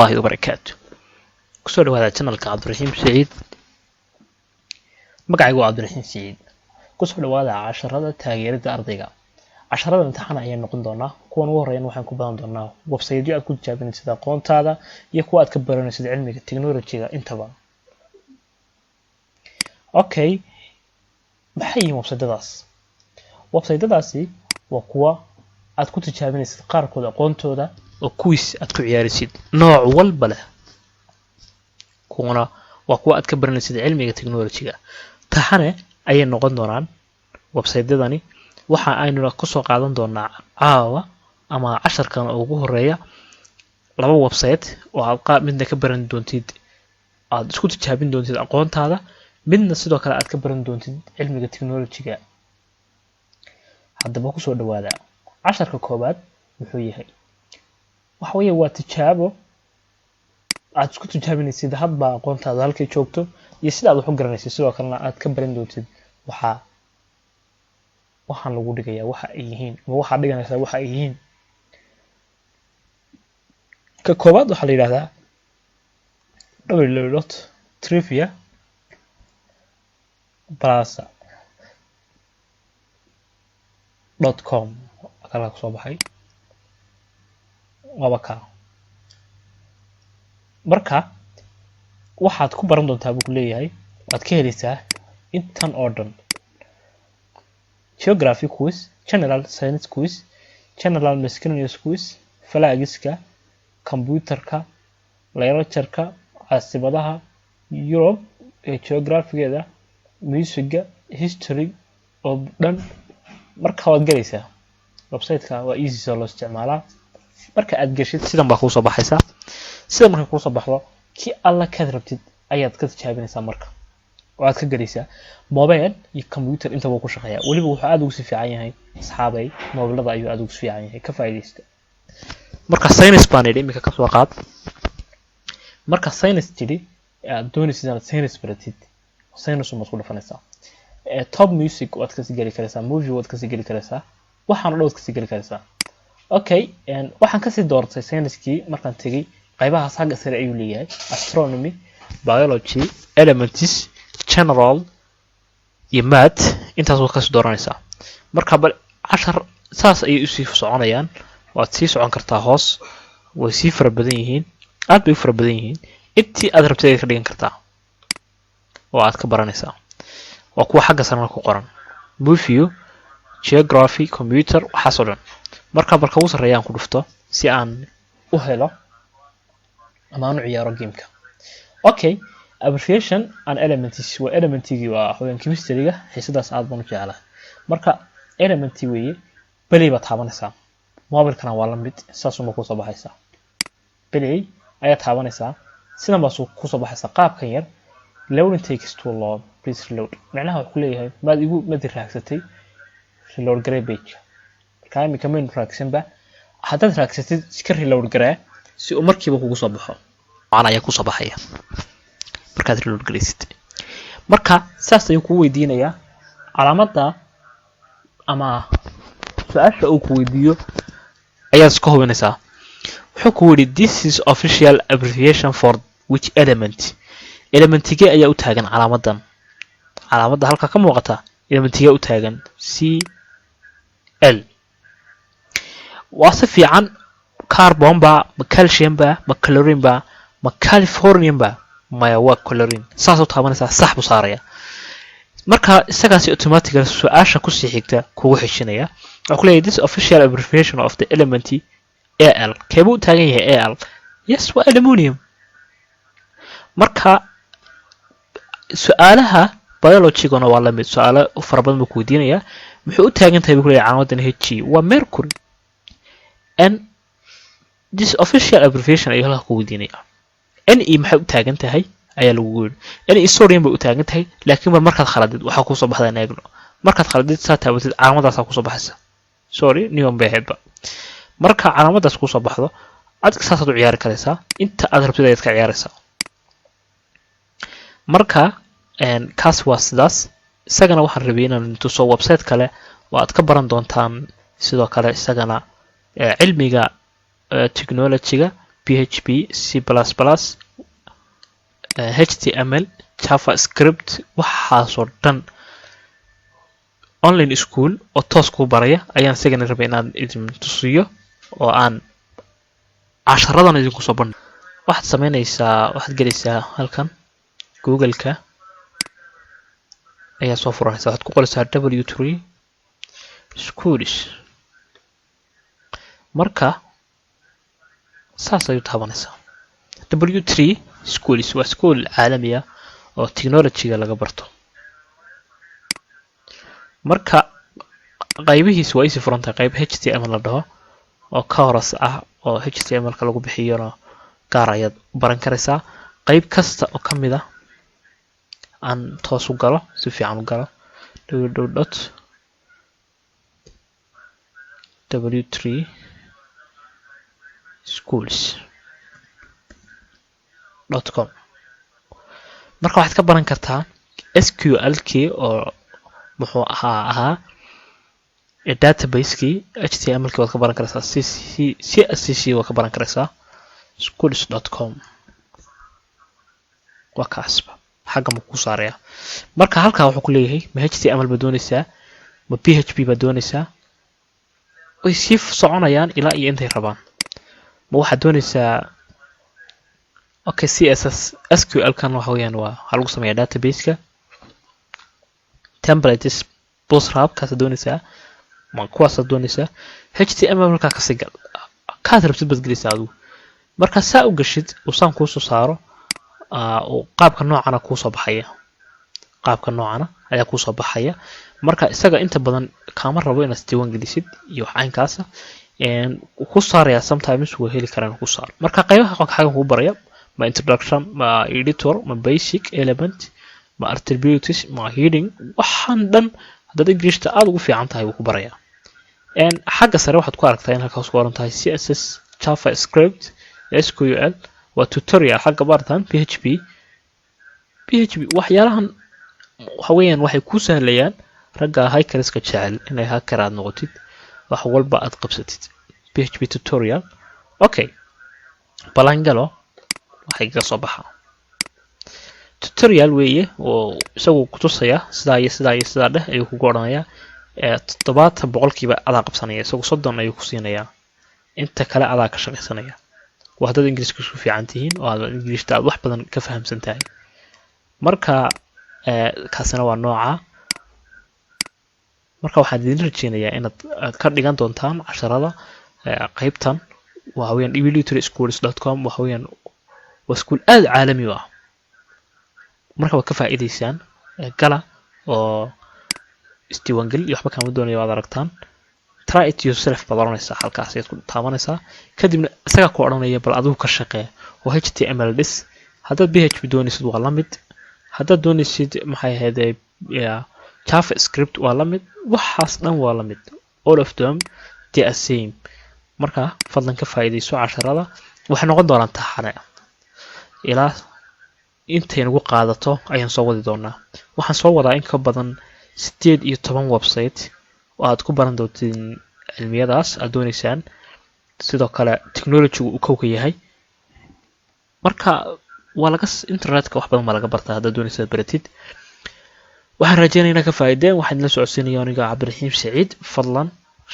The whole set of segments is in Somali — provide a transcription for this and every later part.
الله وبركاته. كسر هذا channel عبد الرحيم سعيد مقعد عبد الرحيم سعيد كسر هذا 10 تاgeerada ardayga 10 imtixaan ayaan noqon doonaa kuwan ugu horeeyana waxaan ku badan doonaa website aad ku tijaabinaysid aqoontaada iyo kuwa aad ka baranaysid cilmiga technology-ga intaba. Okay, maxay yihiin website-daasi waa kuwa aad ku tijaabinaysid qaarkood aqoontooda oo quiz aad ku ciyaarisid nooc walba leh. kuwana waa kuwa aad ka baranaysid cilmiga technology-ga. taxane ayay noqon doonaan website-dadani waxa aynu ku soo qaadan doonaa caawa ama 10kan ugu horeeya laba website oo aad midna ka baran doontid aad isku tijaabin doontid aqoontaada midna sidoo kale aad ka baran doontid cilmiga technology-ga. haddaba ku soo dhawaada 10ka koobaad wuxuu yahay waxa weeye waa tijaabo aad isku tijaabinaysid hadba aqoontaada halkay joogto iyo sida aad wax u garanaysid sidoo kalena aad ka baran doontid waxaan lagu dhigayaa waxa ay yihiin ama waxa dhiganaysa waxa ay yihiin. ka koobaad waxa la yiraahdaa www.triviaplaza.com kala soo baxay wabaka marka waxaad ku baran doontaa buu leeyahay waad ka helaysaa intan oo dhan: geography quiz, general science quiz, general miscellaneous quiz, falaagiska, computerka, literatureka, caasimadaha Europe ee geography-geeda, music-ga, history oo dhan. marka waad galaysaa website-ka waa easy soo loo isticmaalaa. marka aad gashid sidan baa ku soo baxaysa. sida marka ku soo baxdo ki alla ka rabtid ayaad ka tijaabinaysaa marka waad ka galaysaa mobile iyo computer inta uu ku shaqeeyaa. waliba wuxuu aad ugu si fiican yahay asxaabay mobilada ayuu aad ugu si fiican yahay ka faa'iideysta. marka science baan imika ka soo qaad marka science jiri aad doonaysid inaad science baratid science uma isku dhafanaysaa. top music waad ka sii gali karaysaa, movie waad ka sii gali karaysaa, waxaan dhow ka sii gali karaysaa. okay, waxaan ka sii doortay science-kii markaan tagay qaybaha saga sare ayuu leeyahay astronomy, biology, elements, general iyo math. intaas waad ka sii dooranaysaa. marka bal 10 saas ayay u sii soconayaan. waad sii socon kartaa hoos way sii fara badan yihiin aad bay fara badan yihiin intii aad rabtay ka dhigan kartaa oo aad ka baranaysaa. waa kuwa xagga sare ku qoran movie, geography, computer waxaas oo dhan. marka ugu sareeyaan ku dhufto si aan u helo ama aan u ciyaaro gameka. okay, abbreviation and elements waa elementigii waa haween chemistry-ga xiisadaas aad baan u jeclahay. marka elementi weeye play baad taabanaysaa. mobilkana waa la mid saas uma ku soo baxaysaa. play ayaa taabanaysaa sidan baa ku soo baxaysaa qaabkan yar. loading takes too long, please reload. macnaha wuxuu leeyahay maad raagsatay reload garee page. marka imika main raagsanba haddaad raagsatid iska reload garee si uu markiiba kugu soo baxo macna ayaa ku soo baxaya markaad reload gareysid. marka saas ayuu ku weydiinayaa calaamadda ama su'aasha uu ku weydiiyo ayaad iska hubinaysaa. wuxuu ku yiri this is official abbreviation for which element. elementige ayaa u taagan calaamadda halka ka muuqata elementige u taagan CL. waa si fiican carbon ba ma calcium ba ma chlorine ba ma californium ba maya waa chlorine. saas u taabanaysaa sax buu saaraya. marka isagaasi automatically su'aasha ku sii xigta kugu xishinaya. wuxuu ku leeyahay this official abbreviation of the element Al. keebuu taagan yahay Al? yes waa aluminum. marka su'aalaha biology-gana waa la mid su'aalo fara badan buu ku weydiinayaa. muxuu u taagan tahay buu leeyahay calaamadan Hg waa mercury. and this official abbreviation ayuu halka ku weydiinayaa. Ne maxay u taagan tahay ayaa lagu yiri. Ne sodium bay u taagan tahay laakiin markaad khaladid waxa ku soo baxda neegno. markaad khaladid saa taabatid calaamadaas ku soo baxaysa. sorry neon bay hayba. marka calaamadaas ku soo baxdo aad saas u ciyaari karaysaa inta aad rabtid ayaad ka ciyaaraysaa. marka kaas waa sidaas. isagana waxaan rabay inaan tuso website kale oo aad ka baran doontaan sidoo kale isagana cilmiga technology-ga PHP, C++, HTML, JavaScript waxaasoo dhan online school oo toos ku baraya ayaan isagana rabay inaan idin tusiyo oo aan casharadan idinku soo bandhigo. waxaad sameynaysaa waxaad gelaysaa halkan Google-ka ayaa soo furanaysaa, waxaad ku qoraysaa W3 schools. marka saas ayuu taabanaysaa. W3 schools waa school caalami ah oo technology-ga laga barto. marka qaybihiisu waa isi furantahay qayb HTML la dhaho oo ka horas ah oo HTML-ka lagu bixiyona gaar ayaad baran karaysaa. qayb kasta oo ka mid ah aan toos u galo si fiican u galo w3 schools.com. marka waxaad ka baran kartaa SQL-kii oo muxuu ahaa database-kii, HTML-kii waad ka baran karaysaa, CSS waad ka baran karaysaa. schools.com waa kaasba xagga ma ku saaraya. marka halkaa wuxuu ku leeyahay ma HTML ba doonaysaa ma PHP ba doonaysaa, way sii soconayaan ilaa iyo intay rabaan. ma waxaad doonaysaa okay CSS SQL-kan waxa weeyaan waa lagu sameeyaa database-ka, templates bootstrap-kaas doonaysaa ma kuwaas doonaysaa. HTML markaa ka sii gal kaad rabtid bad gelaysaa adigu. marka saa u gashid uu saan kuu soo saaro oo qaabka noocana kuu soo baxaya, qaabka noocana ayaa kuu soo baxaya. marka isaga inta badan kaama rabo inaad diiwaan gelisid iyo wax aynkaas ku saaraya, sometimes wuu heli karaan ku saar. marka qaybaha xagga ugu baraya ma introduction, ma editor, ma basic element, ma attributes, ma heading, waxaan dhan haddaad Englishta aad ugu fiican tahay wuu ku baraya. xagga sare waxaad ku aragtaa in halkaas ku qoran tahay CSS, JavaScript, SQL waa tutorial xagga bartaan. PHP waxyaalahan waxa weeyaan waxay ku sahlayaan ragga hackerska jecel inay hacker aad noqotid, wax walba aad qabsatid. PHP tutorial okay balangalo waxay ka soo baxaa tutorial weeye oo isagu ku tusaya sida dheh ayuu ku go'aanayaa. 70% adaa qabsanaya, isagu 30 ayuu ku siinayaa, inta kale adaa ka shaqaysanaya. waa haddaad English ku fiican tihiin oo aad English aad wax badan ka fahamsan tahay. marka kaasina waa nooca. marka waxaan idin rajeynayaa inaad ka dhigan doontaan casharada qaybtan. waxa weeyaan w3schools.com waxa weeyaan waa school aad caalami ah. marka waad ka faa'iideysaan gala oo isdiiwaangeli iyo waxba kama doonayo aad aragtaan. try it yourself baad oranaysaa, halkaas ayaad ku taabanaysaa, kadibna isaga ku odhanaya bal adigu ka shaqee oo HTML dhis. haddaad PHP doonaysid waa la mid, haddaad doonaysid maxay ahayd JavaScript waa la mid, waxaas dhan waa la mid, all of them they are same. marka fadlan ka faa'iideyso casharada, waxay noqon doonaan taxane ilaa intay nagu qaadato ayaan soo wadi doonaa. waxaan soo wadaa in ka badan 18 website oo aad ku baran doontiin cilmiyadaas aad doonaysaan. sidoo kale technology uu kowka yahay. marka waa laga internetka wax badan ma laga bartaa haddaad doonaysid baratid. waxaan rajeynayaa ka faa'iideen. waxaan la socodsiinayaa aniga Cabdiraxiim Saciid. fadlan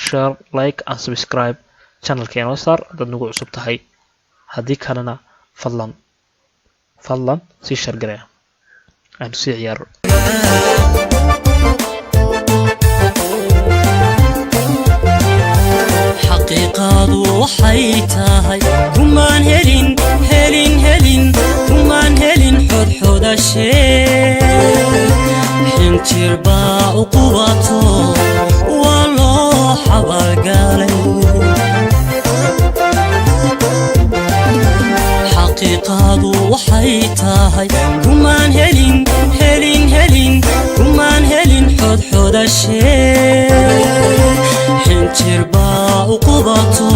share, like and subscribe channelkeena saar haddaad nagu cusub tahay. haddii kalena fadlan sii share gareeya aan sii ciyaaro. xaqiiqadu waxay tahay kumaan helin xodxodashee xinjir baa u qubato waa loo xabaalgalay. xaqiiqadu waxay tahay kumaan helin xodxodashee xinjir baa u qubato